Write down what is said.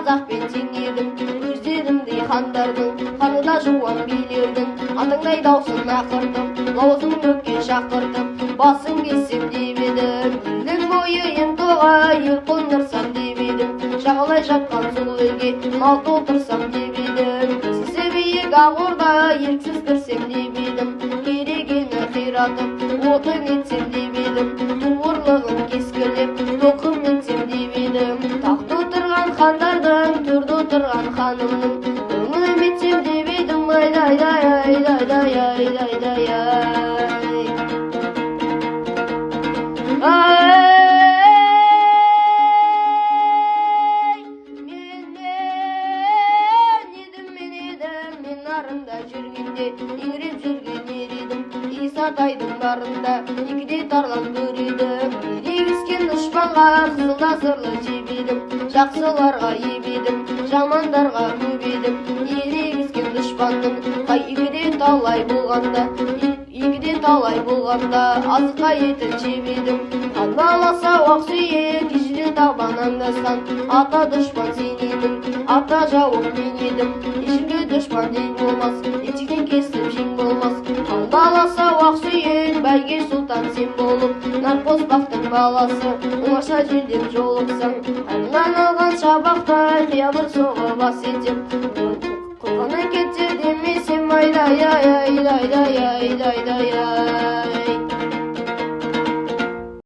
қазақпен тең едім, өздеріңдей хандардың, қанында жуан билердің, атыңдай даусын ақыртып, лауазым көкке шақыртып, басын кессем деп едім, елдің бойы ентоға ел қондырсам деп едім, жағалай жатқан сол елге мал толтырсам деп едім, сізі биік ақ орда еріксіз кірсем деп едім, керегені қиратып, отын етсем деп едім, туырлығын кескілеп, тоқым етсем деп едім, тақта отырған хандардың, төрде отырған ханымның, көңілім етсем деп едім, айдай-ай, айдай-ай, айдай-ай, нарында жүргенде еңіреп жүрген ер едім, Исатайдың барында екіде тарлан көредім, ерегіскен дұшпанға қызылда сырлы жеп едім, жақсыларға еп едім, жамандарға көп едім, ерегіскен дұшпанның қай екіде талай болғанда азыққа етін жеп едім, хан баласы Ақсүйек ежелден табаннан асқан, ата дұшпан сен едің, ата жауым мен едім, ешкімге дұшпан дең болмас, етектен кесіп жең болмас, хан баласы Ақсүйек бәйге сұлтан сен болып, нарқоспақтың баласы оңаша желден жолықсаң, аңнан алған шабақтай қиябыр соғы бас етем, қылғаны кетер демесем, айдай-ай, айдай-ай, айдай-ай.